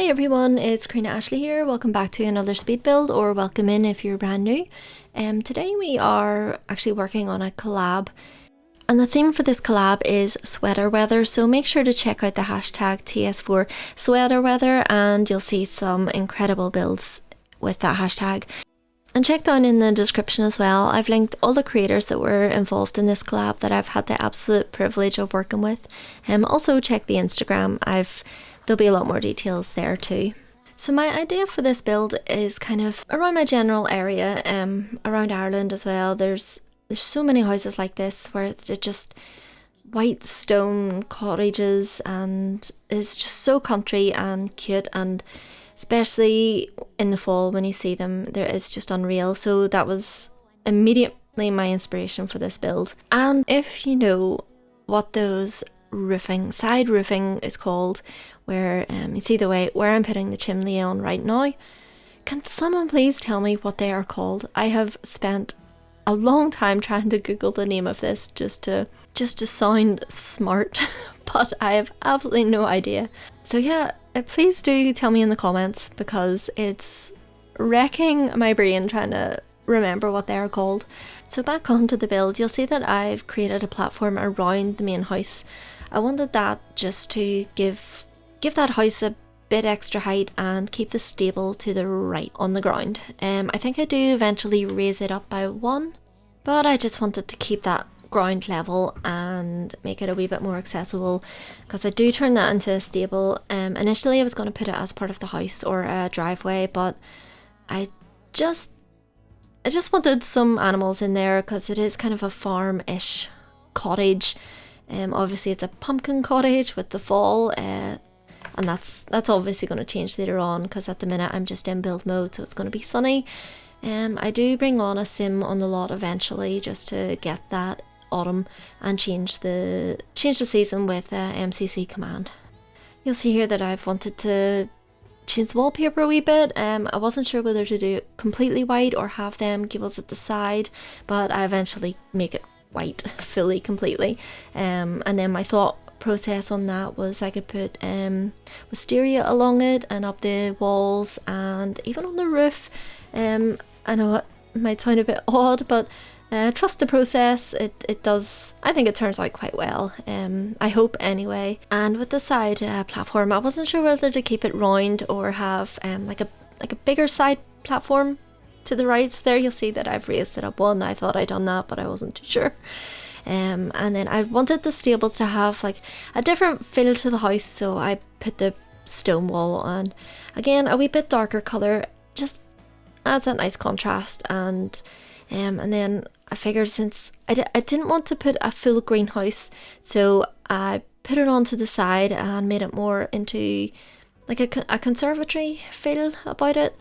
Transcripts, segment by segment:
Hi everyone, it's KarinaashleyYT here. Welcome back to another speed build, or welcome in if you're brand new. Today we are actually working on a collab, and the theme for this collab is sweater weather, so make sure to check out the hashtag TS4 sweater weather and you'll see some incredible builds with that hashtag. And check down in the description as well, I've linked all the creators that were involved in this collab that I've had the absolute privilege of working with. Also check the Instagram, there'll be a lot more details there too. So my idea for this build is kind of around my general area, around Ireland as well. There's so many houses like this where it's just white stone cottages and it's just so country and cute, and especially in the fall when you see them, it's just unreal. So that was immediately my inspiration for this build. And if you know what those side roofing is called, where you see the way where I'm putting the chimney on right now, can someone please tell me what they are called? I have spent a long time trying to Google the name of this just to sound smart, but I have absolutely no idea. So yeah, please do tell me in the comments, because it's wrecking my brain trying to remember what they are called. So back onto the build, you'll see that I've created a platform around the main house. I wanted that just to give that house a bit extra height and keep the stable to the right on the ground. I think I do eventually raise it up by one, but I just wanted to keep that ground level and make it a wee bit more accessible, because I do turn that into a stable. Initially I was going to put it as part of the house or a driveway, but I just wanted some animals in there because it is kind of a farm-ish cottage. Obviously it's a pumpkin cottage with the fall, and that's obviously going to change later on, because at the minute I'm just in build mode, so it's going to be sunny. I do bring on a sim on the lot eventually just to get that autumn and change the season with MCC command. You'll see here that I've wanted to change the wallpaper a wee bit. I wasn't sure whether to do it completely white or have them gables at the side, but I eventually make it white fully, completely. And then my thought process on that was I could put wisteria along it and up the walls and even on the roof. I know it might sound a bit odd, but trust the process. It does. I think it turns out quite well. I hope anyway. And with the side platform, I wasn't sure whether to keep it round or have like a bigger side platform to the right. So there you'll see that I've raised it up one. I thought I'd done that, but I wasn't too sure. And then I wanted the stables to have like a different feel to the house, so I put the stone wall on. Again, a wee bit darker colour, just adds that nice contrast. And then I figured, since I didn't want to put a full greenhouse, so I put it onto the side and made it more into like a conservatory feel about it.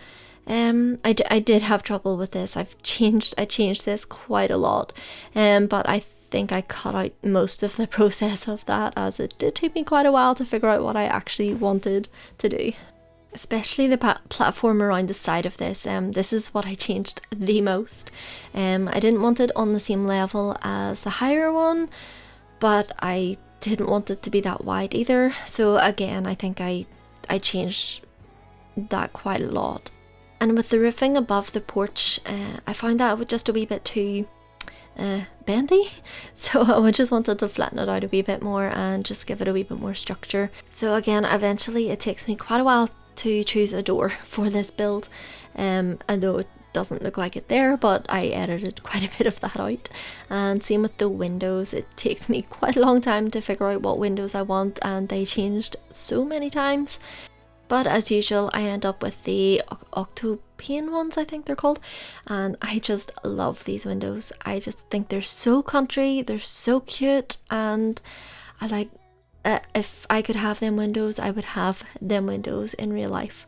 I did have trouble with this. I changed this quite a lot, but I think I cut out most of the process of that, as it did take me quite a while to figure out what I actually wanted to do. Especially the platform around the side of this. This is what I changed the most. I didn't want it on the same level as the higher one, but I didn't want it to be that wide either. So again, I think I changed that quite a lot. And with the roofing above the porch, I found that just a wee bit too bendy, so I just wanted to flatten it out a wee bit more and just give it a wee bit more structure. So again, eventually it takes me quite a while to choose a door for this build, although it doesn't look like it there, but I edited quite a bit of that out. And same with the windows, it takes me quite a long time to figure out what windows I want, and they changed so many times. But as usual, I end up with the Octopian ones, I think they're called, and I just love these windows. I just think they're so country, they're so cute, and I like, if I could have them windows, I would have them windows in real life.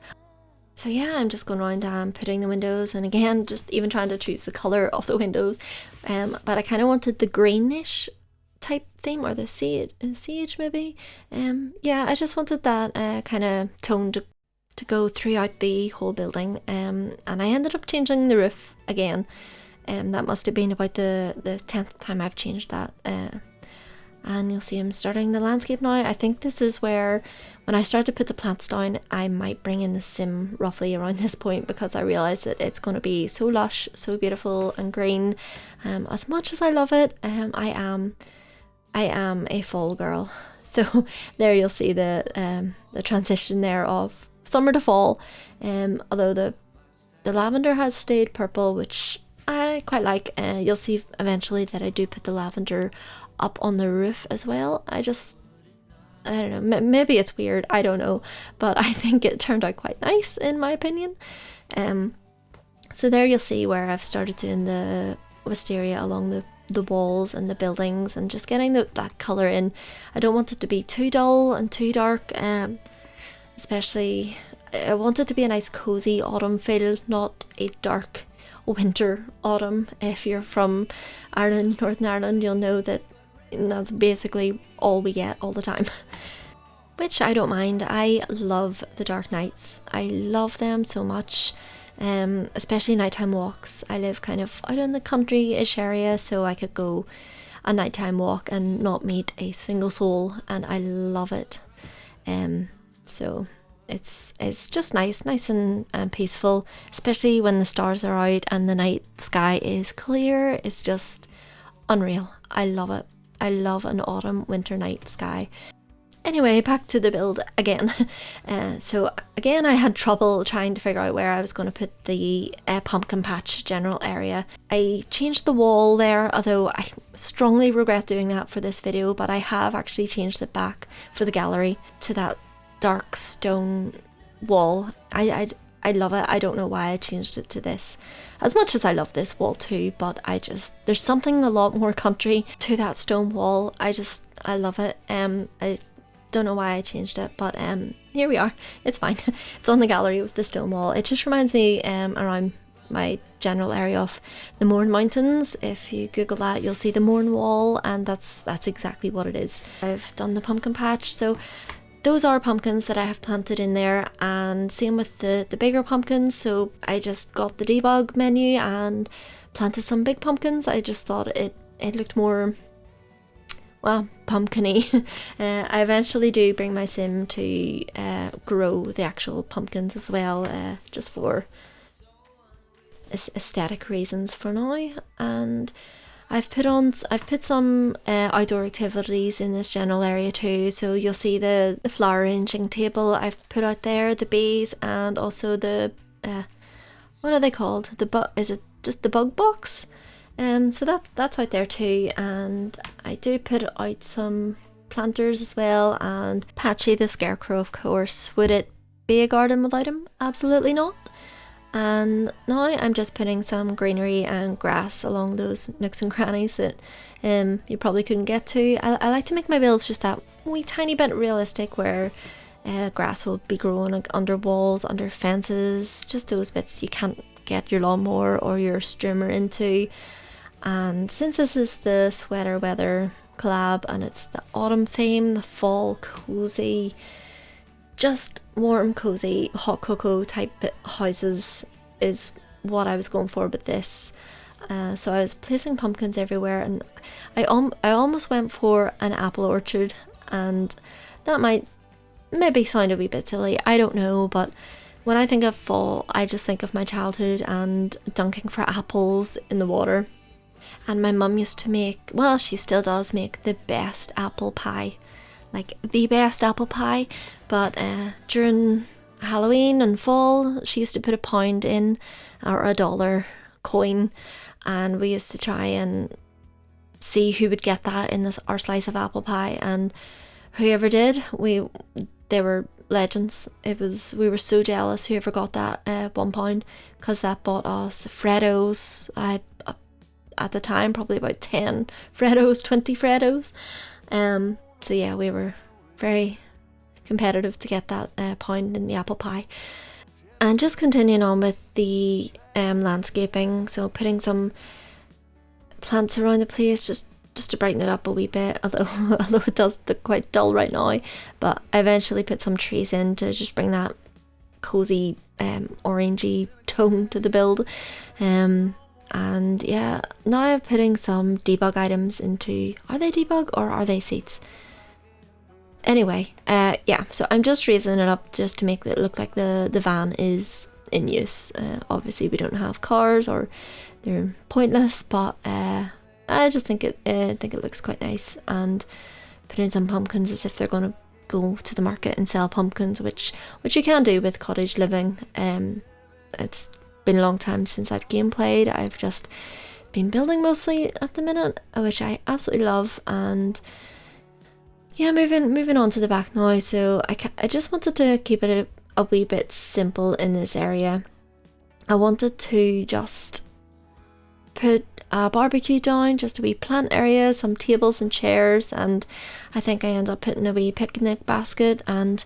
So yeah, I'm just going around and putting the windows, and again, just even trying to choose the colour of the windows. But I kind of wanted the greenish type theme, or the sage maybe. Yeah, I just wanted that kind of tone to go throughout the whole building. And I ended up changing the roof again. That must have been about the 10th time I've changed that. and you'll see I'm starting the landscape now. I think this is where, when I start to put the plants down, I might bring in the sim roughly around this point, because I realise that it's going to be so lush, so beautiful and green. As much as I love it, I am a fall girl. So there you'll see the transition there of summer to fall. Although the lavender has stayed purple, which I quite like. You'll see eventually that I do put the lavender up on the roof as well. I don't know, maybe it's weird, I don't know, but I think it turned out quite nice in my opinion. So there you'll see where I've started doing the wisteria along the walls and the buildings, and just getting that colour in. I don't want it to be too dull and too dark, especially I want it to be a nice cozy autumn feel, not a dark winter autumn. If you're from Ireland, Northern Ireland, you'll know that that's basically all we get all the time. Which I don't mind. I love the dark nights. I love them so much, especially nighttime walks. I live kind of out in the country-ish area, so I could go a nighttime walk and not meet a single soul, and I love it. So it's just nice and peaceful, especially when the stars are out and the night sky is clear. It's just unreal. I love it. I love an autumn winter night sky. Anyway, back to the build again. So again, I had trouble trying to figure out where I was going to put the pumpkin patch general area. I changed the wall there, although I strongly regret doing that for this video, but I have actually changed it back for the gallery to that dark stone wall. I love it. I don't know why I changed it to this, as much as I love this wall too, but there's something a lot more country to that stone wall. I love it. I don't know why I changed it, but here we are. It's fine. It's on the gallery with the stone wall. It just reminds me around my general area of the Mourne Mountains. If you Google that, you'll see the Mourne wall, and that's exactly what it is. I've done the pumpkin patch, so those are pumpkins that I have planted in there, and same with the bigger pumpkins. So I just got the debug menu and planted some big pumpkins. I just thought it looked more, well, pumpkin-y. I eventually do bring my sim to grow the actual pumpkins as well, just for aesthetic reasons for now. And I've put some outdoor activities in this general area too. So you'll see the flower arranging table I've put out there, the bees, and also the what are they called? Is it just the bug box? So that's out there too. And I do put out some planters as well, and Patchy the scarecrow, of course. Would it be a garden without him? Absolutely not. And now I'm just putting some greenery and grass along those nooks and crannies that you probably couldn't get to. I like to make my builds just that wee tiny bit realistic, where grass will be growing under walls, under fences, just those bits you can't get your lawnmower or your strimmer into. And since this is the sweater weather collab and it's the autumn theme, the fall cozy, just warm, cozy, hot cocoa type houses is what I was going for with this. So I was placing pumpkins everywhere, and I almost went for an apple orchard, and that might maybe sound a wee bit silly, I don't know, but when I think of fall, I just think of my childhood and dunking for apples in the water. And my mum used to make, well, she still does make the best apple pie. Like the best apple pie. But during Halloween and fall, she used to put £1 in, or $1 coin, and we used to try and see who would get that in our slice of apple pie, and whoever did, they were legends. We were so jealous whoever got that £1, because that bought us Freddos. At the time, probably about 10 Freddos, 20 Freddos. So yeah, we were very competitive to get that £1 in the apple pie. And just continuing on with the landscaping, so putting some plants around the place just to brighten it up a wee bit, although it does look quite dull right now. But I eventually put some trees in to just bring that cozy orangey tone to the build. And yeah, now I'm putting some debug items into, are they debug or are they seats? Anyway, yeah, so I'm just raising it up just to make it look like the van is in use. Obviously we don't have cars, or they're pointless, but I just think it looks quite nice. And put in some pumpkins as if they're going to go to the market and sell pumpkins, which you can do with Cottage Living. It's been a long time since I've gameplayed. I've just been building mostly at the minute, which I absolutely love. And yeah, moving on to the back now. So I just wanted to keep it a wee bit simple in this area. I wanted to just put a barbecue down, just a wee plant area, some tables and chairs, and I think I end up putting a wee picnic basket. And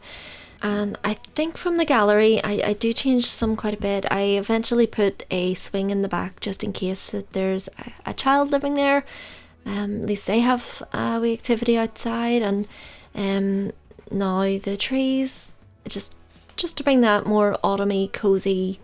I think from the gallery I do change some quite a bit. I eventually put a swing in the back just in case that there's a child living there. At least they have a wee activity outside. And now the trees, just to bring that more autumny, cozy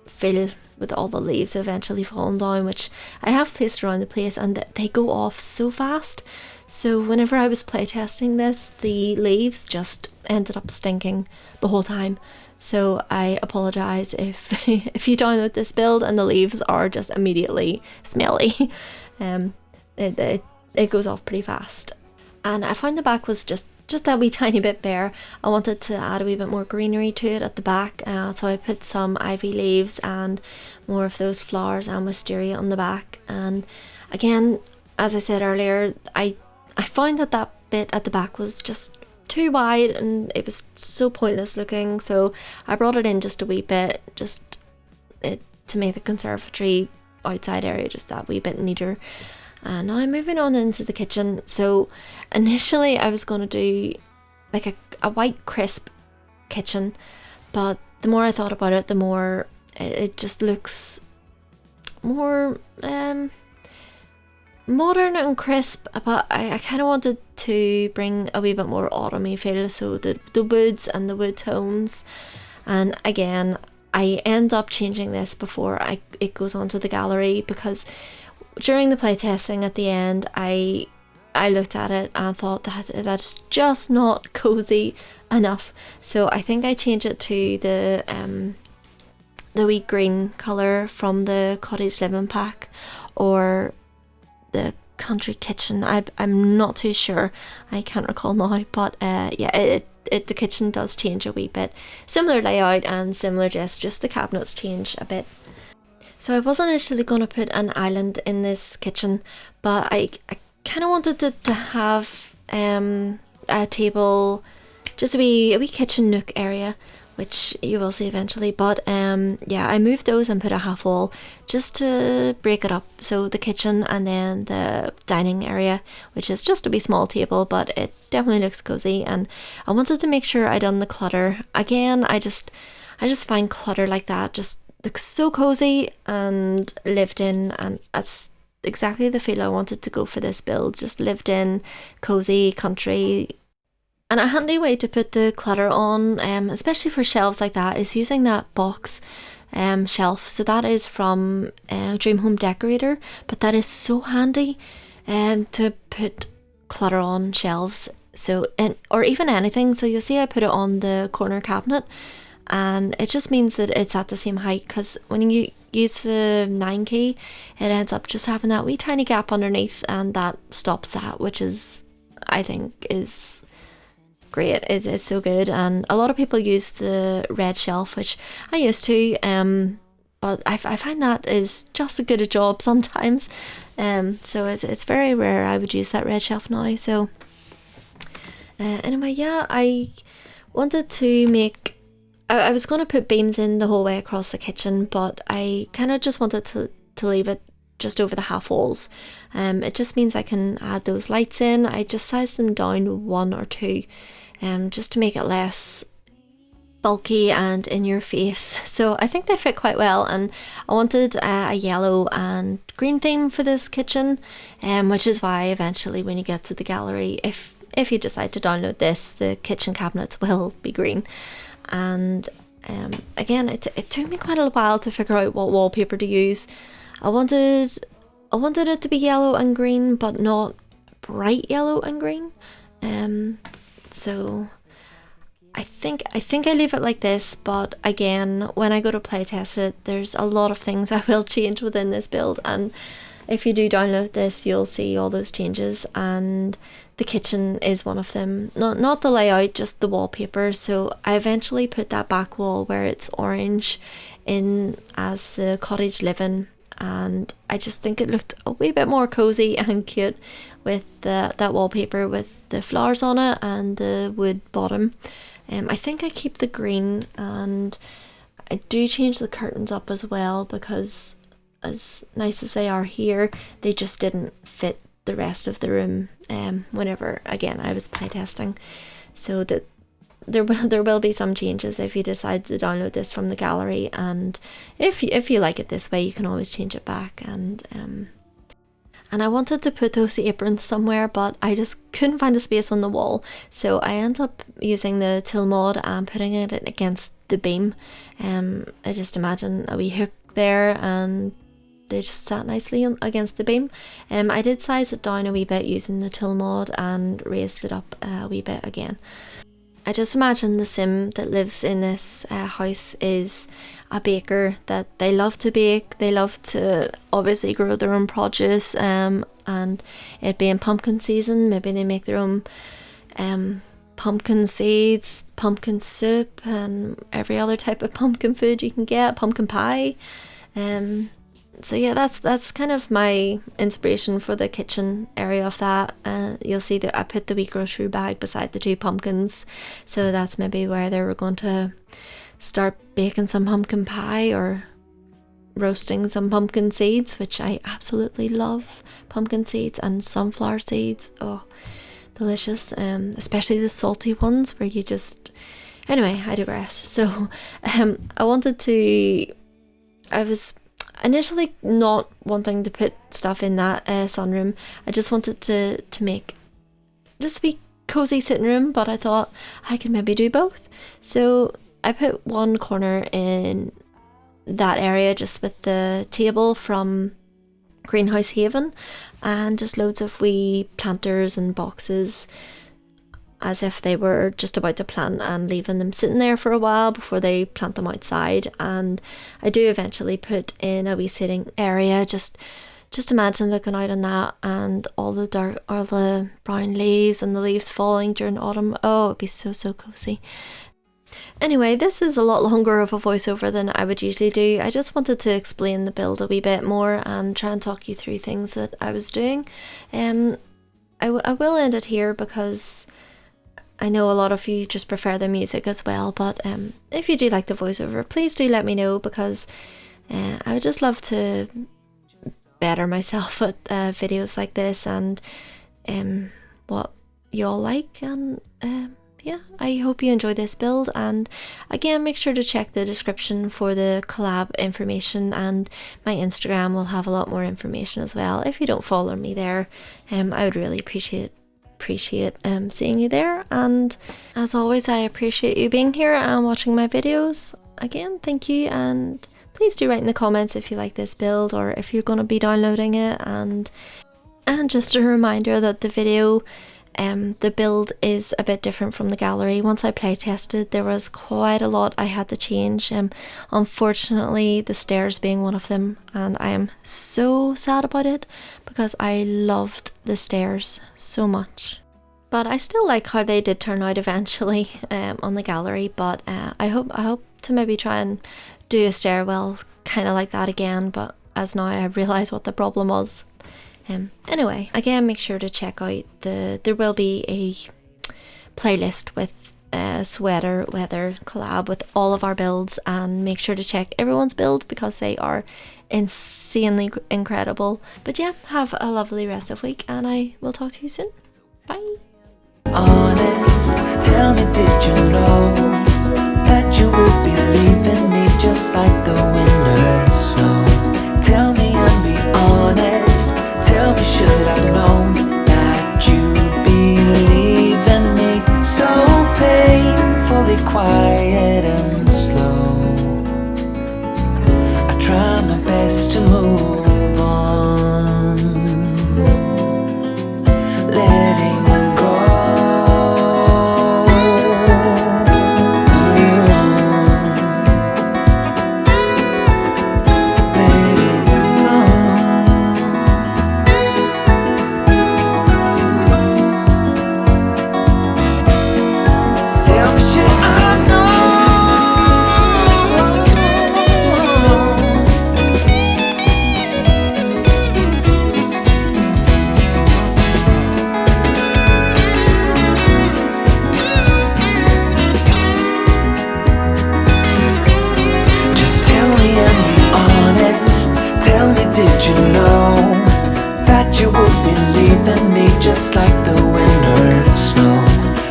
feel with all the leaves eventually falling down, which I have placed around the place, and they go off so fast. So whenever I was playtesting this, the leaves just ended up stinking the whole time. So I apologise if if you download this build and the leaves are just immediately smelly. It goes off pretty fast. And I found the back was just that wee tiny bit bare. I wanted to add a wee bit more greenery to it at the back, so I put some ivy leaves and more of those flowers and wisteria on the back. And again, as I said earlier, I found that bit at the back was just too wide and it was so pointless looking, so I brought it in just a wee bit, to make the conservatory outside area just that wee bit neater. And now I'm moving on into the kitchen. So initially I was going to do like a white crisp kitchen, but the more I thought about it, the more it just looks more modern and crisp. But I kind of wanted to bring a wee bit more autumny feel, so the woods and the wood tones. And again, I end up changing this before it goes onto the gallery, because during the playtesting at the end, I looked at it and thought that that's just not cozy enough. So I think I changed it to the wee green colour from the Cottage Living pack, or the country kitchen. I'm not too sure. I can't recall now. But yeah, the kitchen does change a wee bit. Similar layout and similar just the cabinets change a bit. So I wasn't initially going to put an island in this kitchen, but I kind of wanted to have a table, just a wee kitchen nook area, which you will see eventually. But yeah, I moved those and put a half wall just to break it up. So the kitchen and then the dining area, which is just a wee small table, but it definitely looks cozy. And I wanted to make sure I done the clutter. Again, I just find clutter like that just looks so cozy and lived in, and that's exactly the feel I wanted to go for this build. Just lived in, cozy, country. And a handy way to put the clutter on, especially for shelves like that, is using that box shelf. So that is from Dream Home Decorator, but that is so handy to put clutter on shelves. So, or even anything. So you'll see I put it on the corner cabinet, and it just means that it's at the same height, because when you use the 9 key, it ends up just having that wee tiny gap underneath, and that stops that, which is, I think, is great. It's so good. And a lot of people use the red shelf, which I used to, but I find that is just as good a job sometimes. So it's very rare I would use that red shelf now. So anyway, yeah, I wanted to make, I was going to put beams in the whole way across the kitchen, but I kind of just wanted to leave it just over the half walls. It just means I can add those lights in. I just sized them down 1 or 2, just to make it less bulky and in your face. So I think they fit quite well, and I wanted a yellow and green theme for this kitchen, which is why eventually when you get to the gallery, if you decide to download this, the kitchen cabinets will be green. And again, it took me quite a while to figure out what wallpaper to use. I wanted it to be yellow and green, but not bright yellow and green. So I think I leave it like this, but again, when I go to play test it, there's a lot of things I will change within this build, and if you do download this, you'll see all those changes, and the kitchen is one of them. Not the layout, just the wallpaper. So I eventually put that back wall where it's orange in as the Cottage Living, and I just think it looked a wee bit more cozy and cute with that wallpaper with the flowers on it and the wood bottom. I think I keep the green, and I do change the curtains up as well, because as nice as they are here, they just didn't fit the rest of the room whenever, again, I was playtesting. So that there will be some changes if you decide to download this from the gallery, and if you like it this way, you can always change it back. And I wanted to put those aprons somewhere, but I just couldn't find the space on the wall, so I ended up using the Till Mod and putting it against the beam. I just imagine a wee hook there, and they just sat nicely against the beam. I did size it down a wee bit using the Till Mod and raised it up a wee bit again. I just imagine the sim that lives in this house is a baker, that they love to bake, they love to obviously grow their own produce, and it being pumpkin season, maybe they make their own pumpkin seeds, pumpkin soup, and every other type of pumpkin food you can get, pumpkin pie. So yeah, that's kind of my inspiration for the kitchen area of that. You'll see that I put the wee grocery bag beside the two pumpkins, so that's maybe where they were going to start baking some pumpkin pie or roasting some pumpkin seeds, which I absolutely love. Pumpkin seeds and sunflower seeds, oh, delicious. Especially the salty ones where you just... Anyway, I digress. So I was initially not wanting to put stuff in that sunroom. I just wanted to make just a wee cozy sitting room, but I thought I could maybe do both. So I put one corner in that area just with the table from Greenhouse Haven, and just loads of wee planters and boxes, as if they were just about to plant and leaving them sitting there for a while before they plant them outside. And I do eventually put in a wee sitting area. Just imagine looking out on that and all the brown leaves and the leaves falling during autumn. Oh, it'd be so cozy. Anyway, this is a lot longer of a voiceover than I would usually do. I just wanted to explain the build a wee bit more and try and talk you through things that I was doing. I will end it here because I know a lot of you just prefer the music as well, but if you do like the voiceover, please do let me know, because I would just love to better myself at videos like this and what y'all like. And yeah, I hope you enjoy this build, and again, make sure to check the description for the collab information, and my Instagram will have a lot more information as well. If you don't follow me there, I would really appreciate seeing you there. And as always, I appreciate you being here and watching my videos. Again, thank you, and please do write in the comments if you like this build or if you're going to be downloading it. And just a reminder that the build is a bit different from the gallery. Once I play tested, there was quite a lot I had to change, unfortunately the stairs being one of them, and I am so sad about it because I loved the stairs so much. But I still like how they did turn out eventually on the gallery, but I hope to maybe try and do a stairwell kind of like that again, but as now I realise what the problem was. Anyway, again, make sure to check out there will be a playlist with sweater weather collab with all of our builds, and make sure to check everyone's build because they are insanely incredible. But yeah, have a lovely rest of week, and I will talk to you soon. Bye. Honest, tell me, did you know that you would be leaving me just like the winter snow? Tell me and be honest. Tell me, should I known that you'd be leaving me so painfully quiet and slow? I try my best to move just like the winter snow.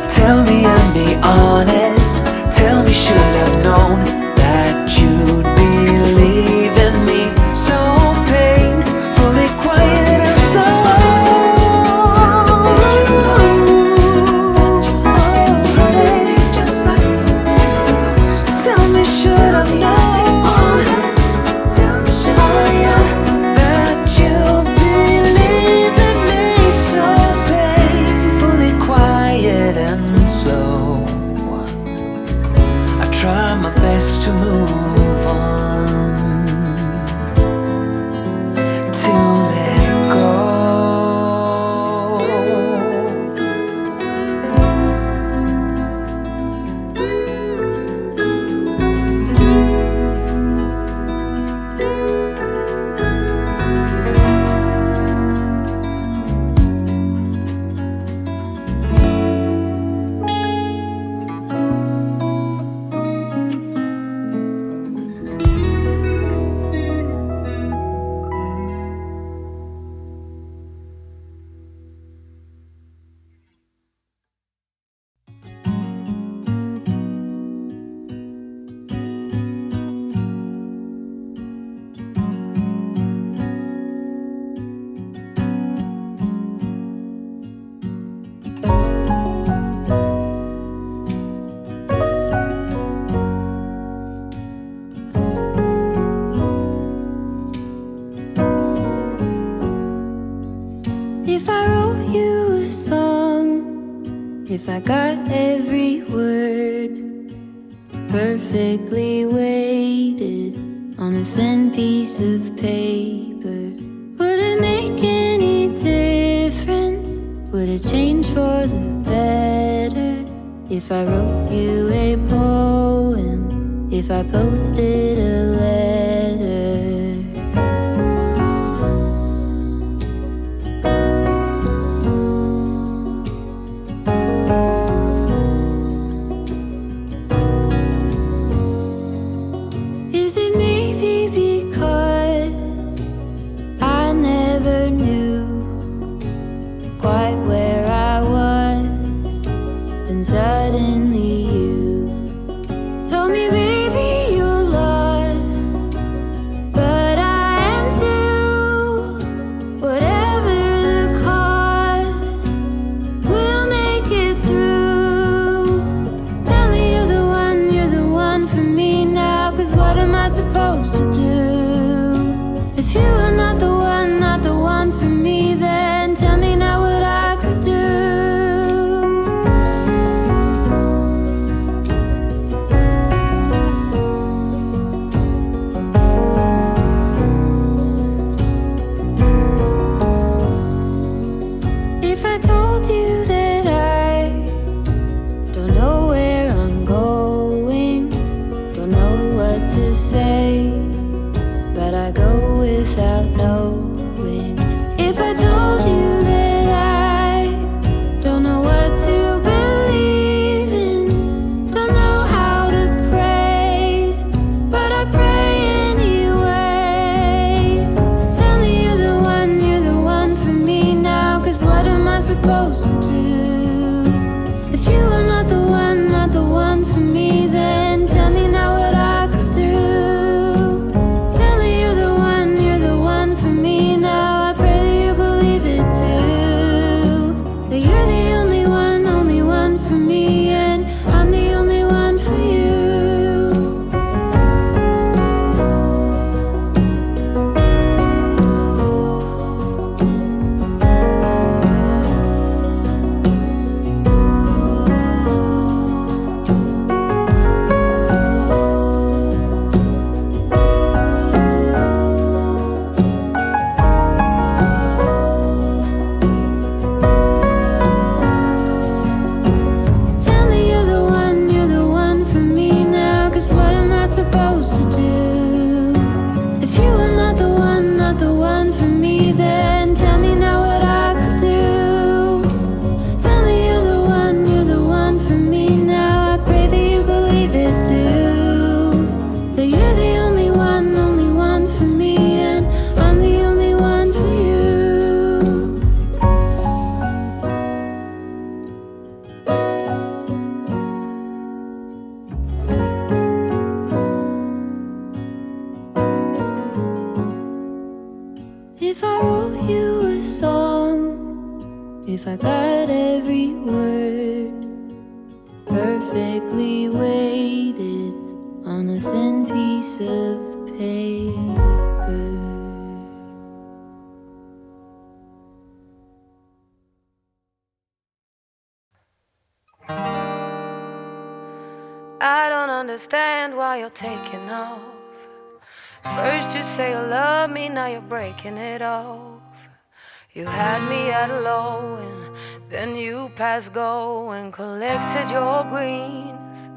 Tell me and be honest. Tell me, should I've known that you'd believe in me? So painfully quiet and slow. Tell me, should I've known? Oh yeah, that you believe in me. So painfully quiet and slow. I try my best to move on, to let go. If I wrote you a song, if I got every word perfectly weighted on a thin piece of paper, would it make any difference? Would it change for the better? If I wrote you a poem, if I posted a letter? Is it maybe because I never knew quite where I was, and suddenly you told me, baby, you're lost, but I am too. Whatever the cost, we'll make it through. Tell me you're the one for me now, 'cause what am I supposed to do? If you are not the one for me, then tell me now what I could do. If I told you that I don't know where I'm going, don't know what to say, but I go without knowing. If I told you that I don't know what to believe in, don't know how to pray, but I pray anyway. Tell me you're the one for me now, 'cause what am I supposed to do? If you are not the one for me, then tell me now what I could do. Tell me you're the one for me now. I pray that you believe it too, that you're the only one for me, and I'm the only one for you. I got every word perfectly weighted on a thin piece of paper. I don't understand why you're taking off. First you say you love me, now you're breaking it off. You had me at a low and then you passed go and collected your greens.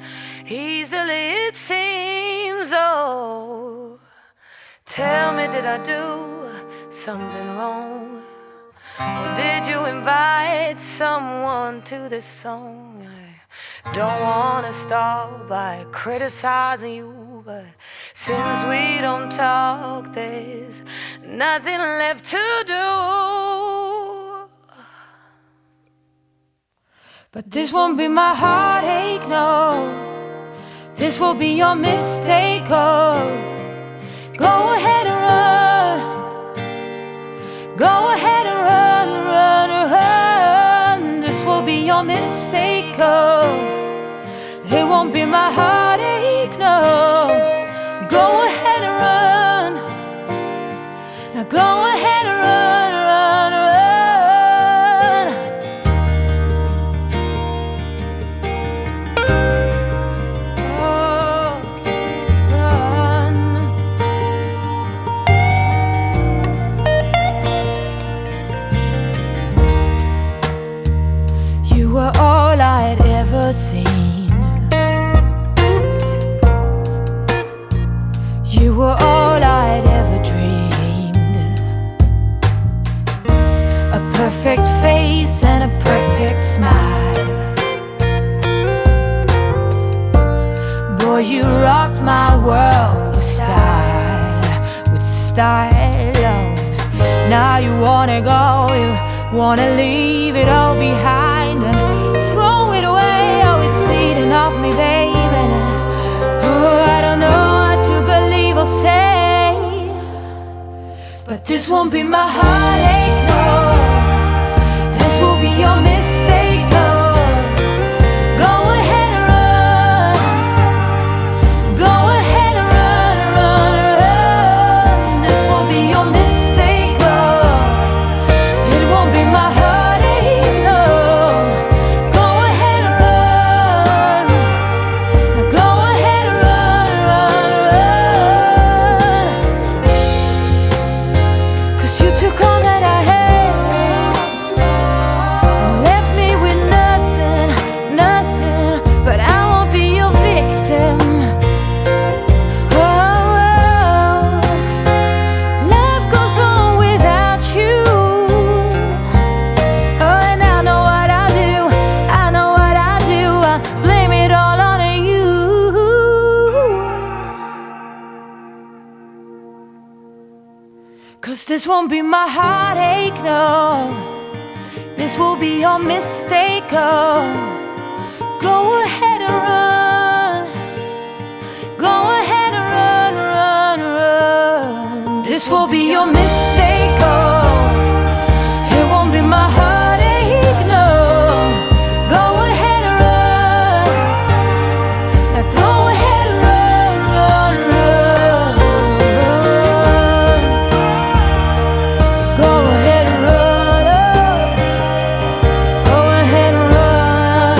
Easily it seems, oh. Tell me, did I do something wrong? Or did you invite someone to this song? I don't wanna start by criticizing you, but since we don't talk, there's nothing left to do. But this won't be my heartache, no. This will be your mistake, oh. Go ahead and run. Go ahead and run, run, run. This will be your mistake, oh. It won't be my heartache, no. Go ahead and run. Now go ahead and run, run, run. Oh, run. You were all I'd ever seen. You were all I'd ever dreamed. A perfect face and a perfect smile. Boy, you rocked my world with style, with style. Oh, now you wanna go, you wanna leave it all behind and throw it away. Oh, it's eating off me, baby. Oh, I don't know will say, but this won't be my heartache, no. This will be your mistake, oh. Go ahead and run. Go ahead and run, run, run. This will be your mistake, oh. It won't be my heartache, no. Go ahead and run. Go ahead and run, run, run. You took all that I had and left me with nothing, nothing. But I won't be your victim. Oh, love goes on without you. Oh, and I know what I do. I know what I do. I blame it all on you. 'Cause this won't be my heartache, no. This will be your mistake, oh. Go ahead and run. Go ahead and run, run, run. This will be your mistake, oh. It won't be my heartache, no. Go ahead and run. Now go ahead and run, run, run. Go ahead and run, oh. Go ahead and run.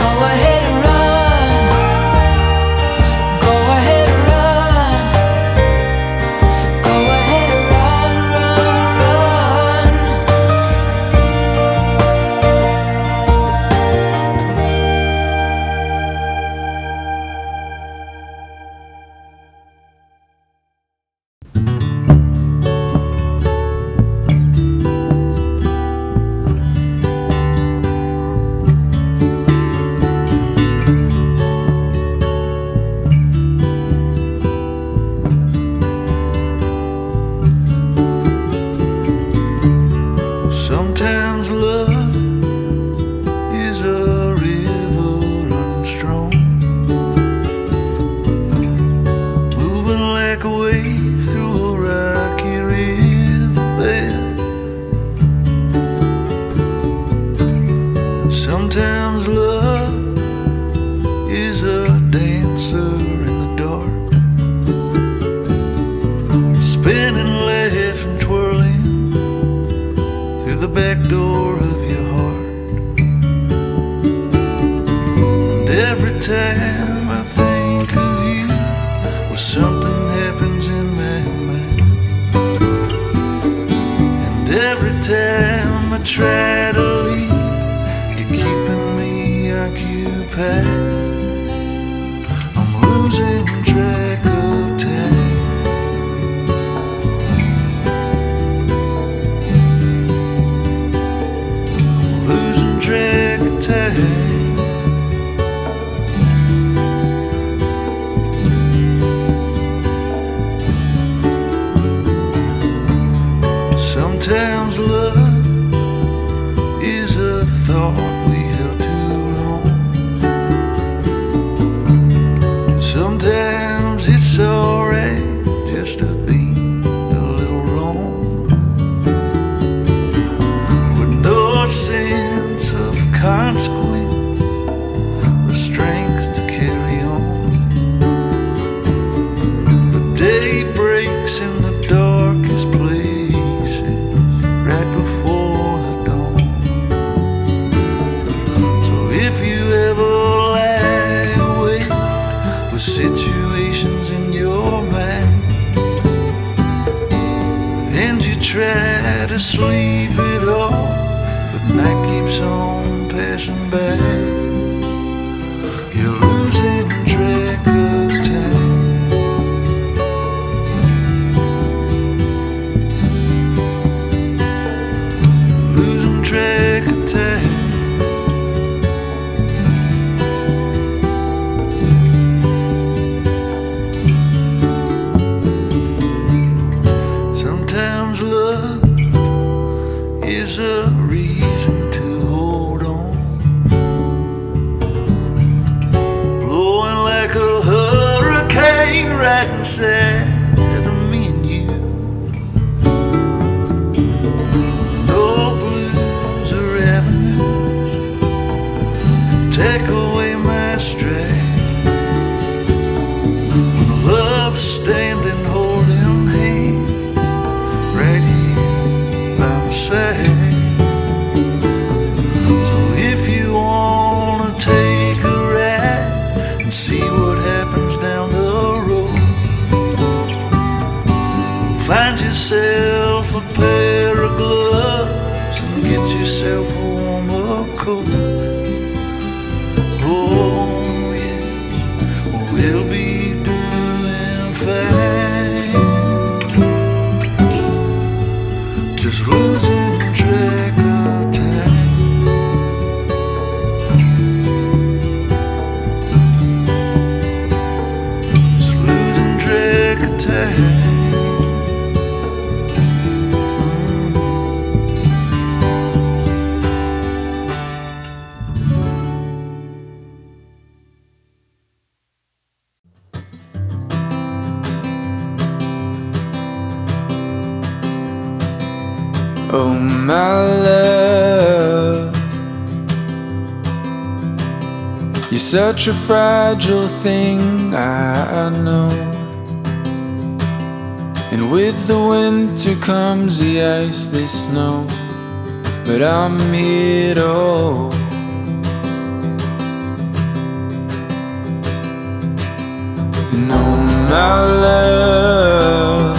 Go ahead and run. Go ahead and run. back door of your heart. And every time I think of you, well, something happens in my mind. And every time I try to leave, you're keeping me occupied. I'm losing track of time. Losing track of time. Sometimes love is a thought we held too long. Sometimes it's alright just to be a little wrong, with no sense of consequence, the strength to carry on. The day breaks in the darkest places right before the dawn. So if you ever lie awake with situations in your mind, and you try to sleep it off, but night keeps on passing by, you're losing track of time. Losing track of time. Sometimes love is a reason to hold on, blowing like a hurricane right inside of me and you. No blues or avenues can take away my stride. When love's standing holding hands right here by my side. So if you wanna take a ride and see what happens down the road, find yourself a pair of gloves and get yourself a warmer coat. Oh yes, we'll be doing fine. Just losing track of time. Just losing track of time. Oh my love, you're such a fragile thing, I know. And with the winter comes the ice, the snow, but I'm here to hold. And oh my love,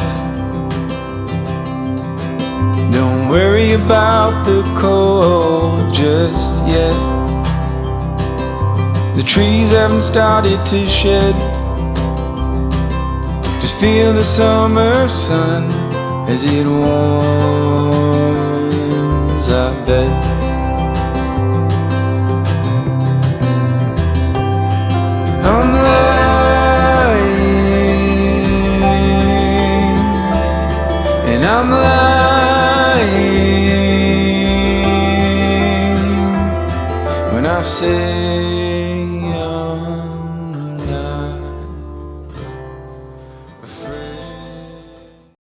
don't worry about the cold just yet. The trees haven't started to shed. Just feel the summer sun as it warms our bed. I'm lying, and I'm lying when I say